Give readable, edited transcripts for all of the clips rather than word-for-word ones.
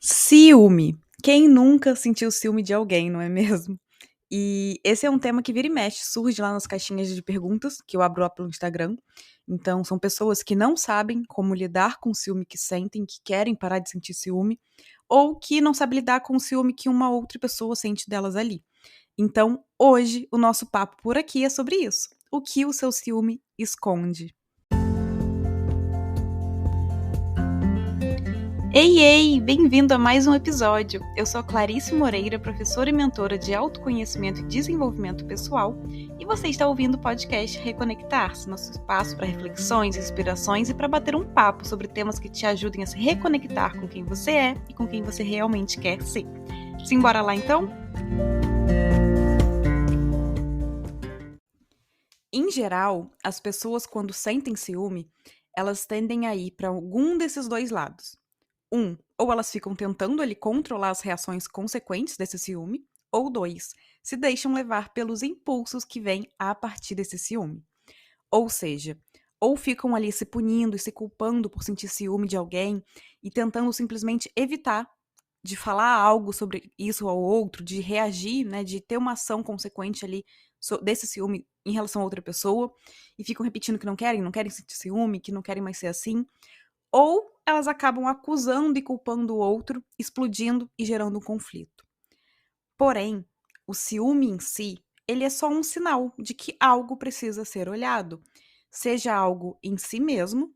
Ciúme. Quem nunca sentiu ciúme de alguém, não é mesmo? E esse é um tema que vira e mexe, surge lá nas caixinhas de perguntas que eu abro lá pelo Instagram. Então, são pessoas que não sabem como lidar com o ciúme que sentem, que querem parar de sentir ciúme, ou que não sabem lidar com o ciúme que uma outra pessoa sente delas ali. Então, hoje, o nosso papo por aqui é sobre isso. O que o seu ciúme esconde? Ei, ei! Bem-vindo a mais um episódio. Eu sou a Clarice Moreira, professora e mentora de autoconhecimento e desenvolvimento pessoal, e você está ouvindo o podcast Reconectar-se, nosso espaço para reflexões, inspirações e para bater um papo sobre temas que te ajudem a se reconectar com quem você é e com quem você realmente quer ser. Simbora lá então? Em geral, as pessoas quando sentem ciúme, elas tendem a ir para algum desses dois lados. Ou elas ficam tentando ali controlar as reações consequentes desse ciúme, ou dois, se deixam levar pelos impulsos que vêm a partir desse ciúme. Ou seja, ou ficam ali se punindo e se culpando por sentir ciúme de alguém e tentando simplesmente evitar de falar algo sobre isso ao outro, de reagir, né, de ter uma ação consequente ali desse ciúme em relação a outra pessoa, e ficam repetindo que não querem sentir ciúme, que não querem mais ser assim, ou elas acabam acusando e culpando o outro, explodindo e gerando um conflito. Porém, o ciúme em si, ele é só um sinal de que algo precisa ser olhado, seja algo em si mesmo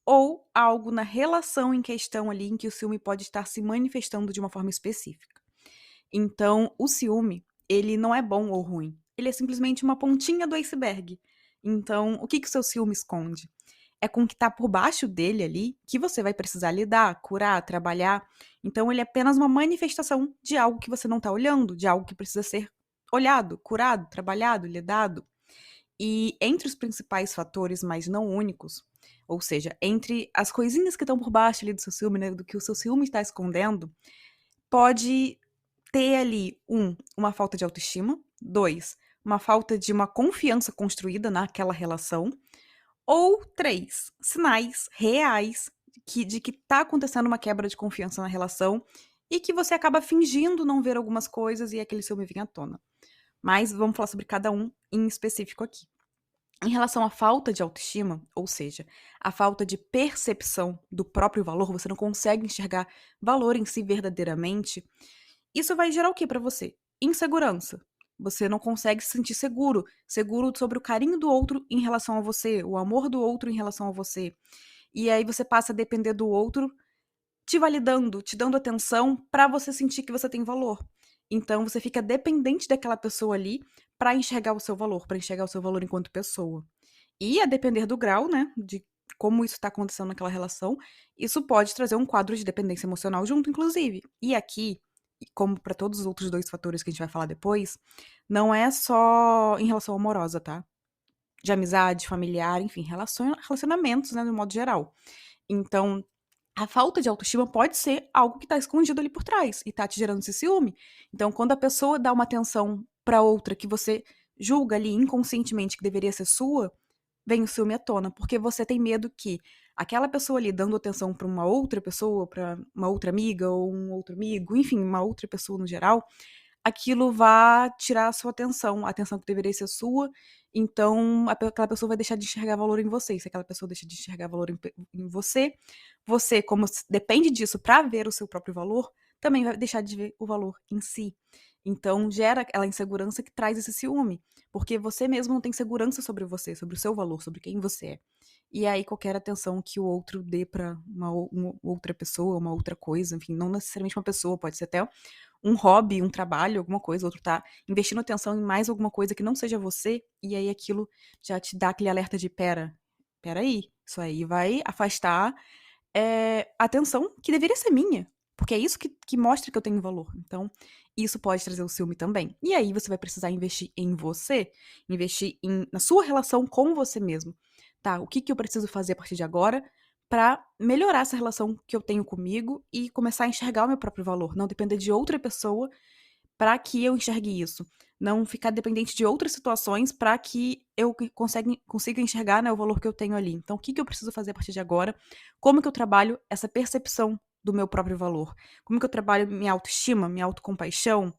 ou algo na relação em questão ali em que o ciúme pode estar se manifestando de uma forma específica. Então, o ciúme, ele não é bom ou ruim, ele é simplesmente uma pontinha do iceberg. Então, o que o seu ciúme esconde? É com o que está por baixo dele ali que você vai precisar lidar, curar, trabalhar. Então, ele é apenas uma manifestação de algo que você não está olhando, de algo que precisa ser olhado, curado, trabalhado, lidado. E entre os principais fatores, mas não únicos, ou seja, entre as coisinhas que estão por baixo ali do seu ciúme, né, do que o seu ciúme está escondendo, pode ter ali, uma falta de autoestima, 2, uma falta de uma confiança construída naquela relação, ou 3, sinais reais de que tá acontecendo uma quebra de confiança na relação e que você acaba fingindo não ver algumas coisas e aquele ciúme vem à tona. Mas vamos falar sobre cada um em específico aqui. Em relação à falta de autoestima, ou seja, a falta de percepção do próprio valor, você não consegue enxergar valor em si verdadeiramente, isso vai gerar o que pra você? Insegurança. Você não consegue se sentir seguro, seguro sobre o carinho do outro em relação a você, o amor do outro em relação a você. E aí você passa a depender do outro te validando, te dando atenção pra você sentir que você tem valor. Então você fica dependente daquela pessoa ali pra enxergar o seu valor, pra enxergar o seu valor enquanto pessoa. E a depender do grau, né, de como isso tá acontecendo naquela relação, isso pode trazer um quadro de dependência emocional junto, inclusive. E aqui, como pra todos os outros 2 fatores que a gente vai falar depois, não é só em relação amorosa, tá? De amizade, familiar, enfim, relacionamentos, né, no modo geral. Então, a falta de autoestima pode ser algo que tá escondido ali por trás e tá te gerando esse ciúme. Então, quando a pessoa dá uma atenção pra outra que você julga ali inconscientemente que deveria ser sua, vem o ciúme à tona, porque você tem medo que aquela pessoa ali dando atenção pra uma outra pessoa, pra uma outra amiga ou um outro amigo, enfim, uma outra pessoa no geral, aquilo vá tirar a sua atenção, a atenção que deveria ser sua, então aquela pessoa vai deixar de enxergar valor em você, e se aquela pessoa deixa de enxergar valor em você, você como depende disso pra ver o seu próprio valor, também vai deixar de ver o valor em si. Então gera aquela insegurança que traz esse ciúme, porque você mesmo não tem segurança sobre você, sobre o seu valor, sobre quem você é. E aí qualquer atenção que o outro dê pra uma outra pessoa, uma outra coisa, enfim, não necessariamente uma pessoa, pode ser até um hobby, um trabalho, alguma coisa, o outro tá investindo atenção em mais alguma coisa que não seja você, e aí aquilo já te dá aquele alerta de: "Espera aí, isso aí vai afastar, a atenção que deveria ser minha, porque é isso que mostra que eu tenho valor". Então, isso pode trazer o ciúme também. E aí você vai precisar investir em você, investir na sua relação com você mesmo. Tá, o que eu preciso fazer a partir de agora pra melhorar essa relação que eu tenho comigo e começar a enxergar o meu próprio valor, não depender de outra pessoa pra que eu enxergue isso. Não ficar dependente de outras situações pra que eu consiga enxergar, né, o valor que eu tenho ali. Então o que eu preciso fazer a partir de agora? Como que eu trabalho essa percepção do meu próprio valor? Como que eu trabalho minha autoestima, minha autocompaixão,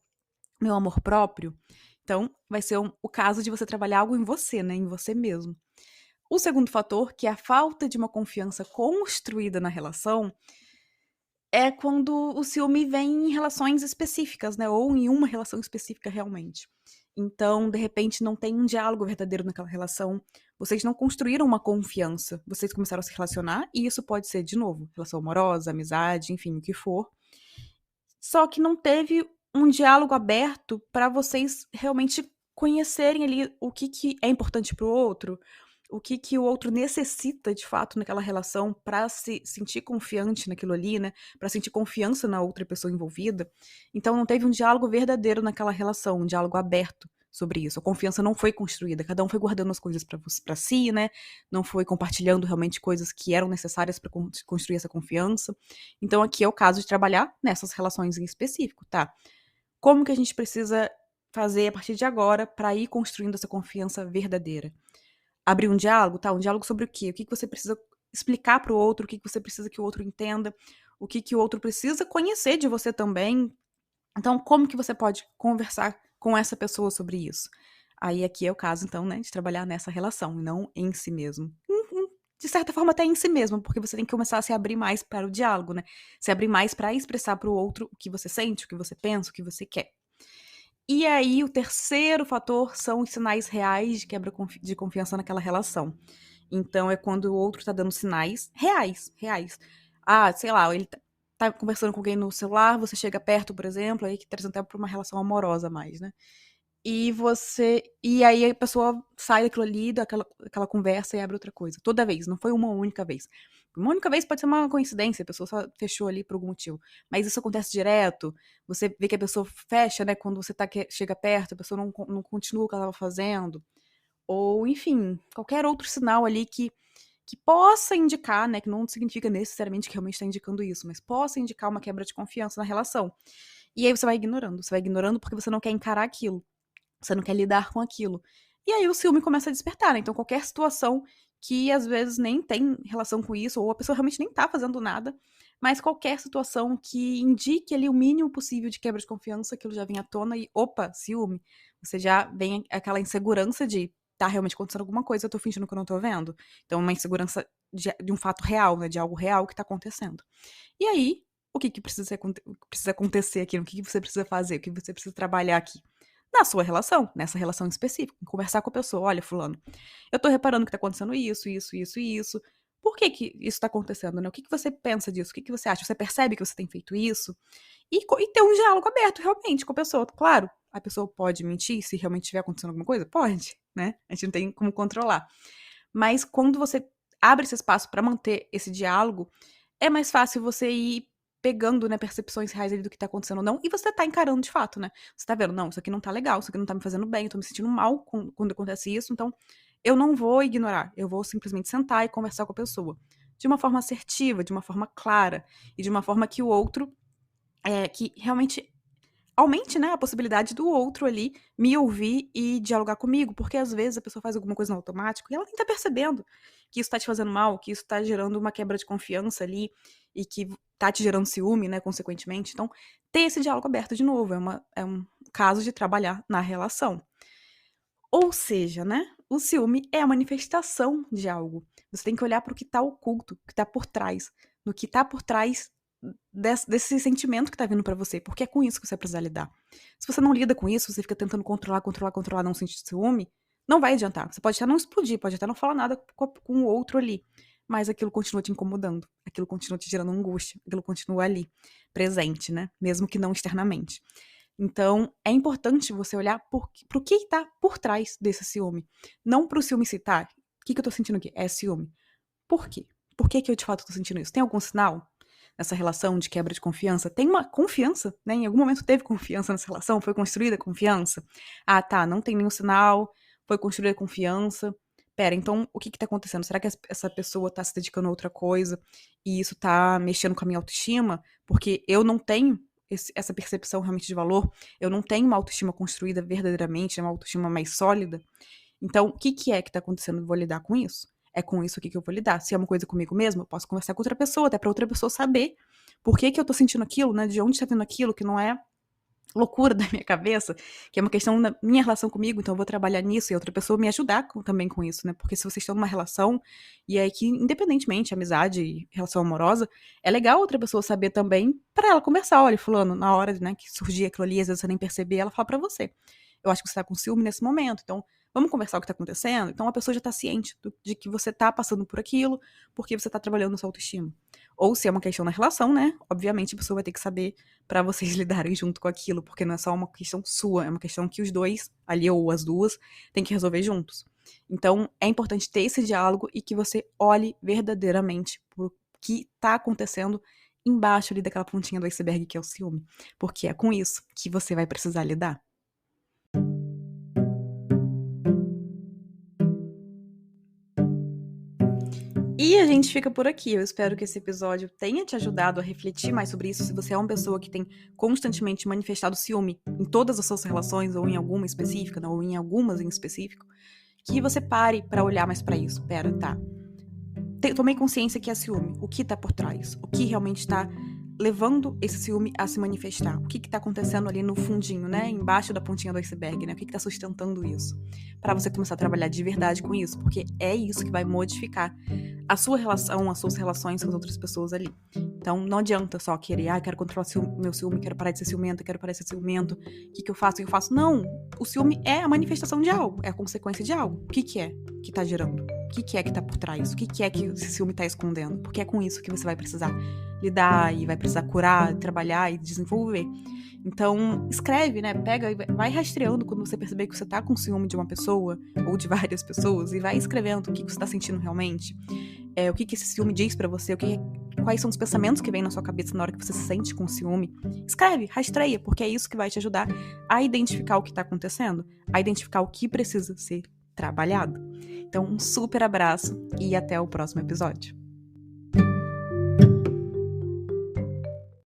meu amor próprio? Então, vai ser o caso de você trabalhar algo em você, né, em você mesmo. O segundo fator, que é a falta de uma confiança construída na relação, é quando o ciúme vem em relações específicas, né, ou em uma relação específica realmente. Então, de repente, não tem um diálogo verdadeiro naquela relação, vocês não construíram uma confiança, vocês começaram a se relacionar e isso pode ser, de novo, relação amorosa, amizade, enfim, o que for. Só que não teve um diálogo aberto para vocês realmente conhecerem ali o que é importante para o outro, o que o outro necessita de fato naquela relação para se sentir confiante naquilo ali, né? Para sentir confiança na outra pessoa envolvida. Então não teve um diálogo verdadeiro naquela relação, um diálogo aberto sobre isso. A confiança não foi construída, cada um foi guardando as coisas para si, né? Não foi compartilhando realmente coisas que eram necessárias para construir essa confiança. Então aqui é o caso de trabalhar nessas relações em específico, tá? Como que a gente precisa fazer a partir de agora para ir construindo essa confiança verdadeira? Abrir um diálogo, tá? Um diálogo sobre o quê? O que você precisa explicar para o outro, o que você precisa que o outro entenda, o que o outro precisa conhecer de você também. Então, como que você pode conversar com essa pessoa sobre isso? Aí aqui é o caso, então, né, de trabalhar nessa relação, não em si mesmo. De certa forma, até em si mesmo, porque você tem que começar a se abrir mais para o diálogo, né? Se abrir mais para expressar para o outro o que você sente, o que você pensa, o que você quer. E aí, o terceiro fator são os sinais reais de quebra de confiança naquela relação. Então, é quando o outro tá dando sinais reais, reais. Ah, sei lá, ele tá conversando com alguém no celular, você chega perto, por exemplo, aí que traz até pra uma relação amorosa mais, né? E aí a pessoa sai daquilo ali, daquela conversa e abre outra coisa. Toda vez, não foi uma única vez. Uma única vez pode ser uma coincidência, a pessoa só fechou ali por algum motivo. Mas isso acontece direto. Você vê que a pessoa fecha, né? Quando você chega perto, a pessoa não continua o que ela estava fazendo. Ou, enfim, qualquer outro sinal ali que possa indicar, né? Que não significa necessariamente que realmente está indicando isso, mas possa indicar uma quebra de confiança na relação. E aí você vai ignorando. Você vai ignorando porque você não quer encarar aquilo. Você não quer lidar com aquilo. E aí o ciúme começa a despertar, né? Então qualquer situação que às vezes nem tem relação com isso, ou a pessoa realmente nem tá fazendo nada, mas qualquer situação que indique ali o mínimo possível de quebra de confiança, aquilo já vem à tona e, opa, ciúme. Você já vem aquela insegurança de tá realmente acontecendo alguma coisa, eu tô fingindo que eu não tô vendo. Então, uma insegurança de um fato real, né? De algo real que tá acontecendo. E aí, o que precisa acontecer aqui? O que você precisa fazer? O que você precisa trabalhar aqui? Na sua relação, nessa relação específica, conversar com a pessoa, olha, fulano, eu tô reparando que tá acontecendo isso, isso, isso e isso. Por que que isso tá acontecendo, né? O que que você pensa disso? O que que você acha? Você percebe que você tem feito isso? E ter um diálogo aberto, realmente, com a pessoa. Claro, a pessoa pode mentir se realmente estiver acontecendo alguma coisa? Pode, né? A gente não tem como controlar. Mas quando você abre esse espaço para manter esse diálogo, é mais fácil você ir pegando, né, percepções reais ali do que tá acontecendo ou não, e você tá encarando de fato, né? Você tá vendo, não, isso aqui não tá legal, isso aqui não tá me fazendo bem, eu tô me sentindo mal quando acontece isso, então eu não vou ignorar, eu vou simplesmente sentar e conversar com a pessoa. De uma forma assertiva, de uma forma clara, e de uma forma que o outro, que realmente aumente, né, a possibilidade do outro ali me ouvir e dialogar comigo, porque às vezes a pessoa faz alguma coisa no automático e ela nem tá percebendo que isso tá te fazendo mal, que isso tá gerando uma quebra de confiança ali e que tá te gerando ciúme, né, consequentemente. Então, ter esse diálogo aberto de novo é um caso de trabalhar na relação. Ou seja, né, o ciúme é a manifestação de algo. Você tem que olhar para o que está oculto, o que está por trás, no que está por trás desse sentimento que está vindo para você, porque é com isso que você precisa lidar. Se você não lida com isso, você fica tentando controlar, controlar, controlar, não sentir ciúme, não vai adiantar. Você pode até não explodir, pode até não falar nada com o outro ali, mas aquilo continua te incomodando, aquilo continua te gerando angústia, aquilo continua ali, presente, né? Mesmo que não externamente. Então, é importante você olhar pro que está por trás desse ciúme. Não pro ciúme citar. O que eu tô sentindo aqui? É ciúme. Por quê? Por que eu de fato tô sentindo isso? Tem algum sinal nessa relação de quebra de confiança? Tem uma confiança, né? Em algum momento teve confiança nessa relação? Foi construída confiança? Ah, tá, não tem nenhum sinal, foi construída confiança. Pera, então o que tá acontecendo? Será que essa pessoa tá se dedicando a outra coisa e isso tá mexendo com a minha autoestima? Porque eu não tenho essa percepção realmente de valor, eu não tenho uma autoestima construída verdadeiramente, uma autoestima mais sólida. Então, o que é que tá acontecendo? Eu vou lidar com isso? é com isso aqui que eu vou lidar. Se é uma coisa comigo mesma, eu posso conversar com outra pessoa, até pra outra pessoa saber por que que eu tô sentindo aquilo, né? De onde tá vindo aquilo, que não é loucura da minha cabeça, que é uma questão da minha relação comigo, então eu vou trabalhar nisso e outra pessoa me ajudar também com isso, né? Porque se vocês estão numa relação, e aí que, independentemente, amizade e relação amorosa, é legal outra pessoa saber também pra ela conversar. Olha, fulano, na hora, né, que surgir aquilo ali, às vezes você nem perceber, ela fala pra você. Eu acho que você tá com ciúme nesse momento, então vamos conversar o que tá acontecendo? Então a pessoa já tá ciente de que você tá passando por aquilo, porque você tá trabalhando na sua autoestima. Ou se é uma questão na relação, né? Obviamente a pessoa vai ter que saber pra vocês lidarem junto com aquilo, porque não é só uma questão sua, é uma questão que os dois, ali ou as duas, têm que resolver juntos. Então, é importante ter esse diálogo e que você olhe verdadeiramente pro que tá acontecendo embaixo ali daquela pontinha do iceberg que é o ciúme, porque é com isso que você vai precisar lidar. E a gente fica por aqui. Eu espero que esse episódio tenha te ajudado a refletir mais sobre isso. Se você é uma pessoa que tem constantemente manifestado ciúme em todas as suas relações, ou em alguma específica, ou em algumas em específico, que você pare pra olhar mais pra isso. Pera, tá. Tomei consciência que é ciúme. O que tá por trás? O que realmente tá levando esse ciúme a se manifestar? O que tá acontecendo ali no fundinho, né? Embaixo da pontinha do iceberg, né? O que tá sustentando isso? Pra você começar a trabalhar de verdade com isso, porque é isso que vai modificar a sua relação, as suas relações com as outras pessoas ali. Então, não adianta só querer, quero controlar meu ciúme, quero parar de ser ciumenta, quero parar de ser ciumento, o que eu faço, o que eu faço? Não! O ciúme é a manifestação de algo, é a consequência de algo. O que é que tá gerando? O que é que tá por trás? O que é que esse ciúme tá escondendo? Porque é com isso que você vai precisar lidar e vai precisar curar, trabalhar e desenvolver. Então, escreve, né? Pega e vai rastreando quando você perceber que você tá com ciúme de uma pessoa ou de várias pessoas e vai escrevendo o que você tá sentindo realmente. O que esse ciúme diz pra você, quais são os pensamentos que vêm na sua cabeça na hora que você se sente com ciúme. Escreve, rastreia, porque é isso que vai te ajudar a identificar o que tá acontecendo, a identificar o que precisa ser trabalhado. Então, um super abraço e até o próximo episódio.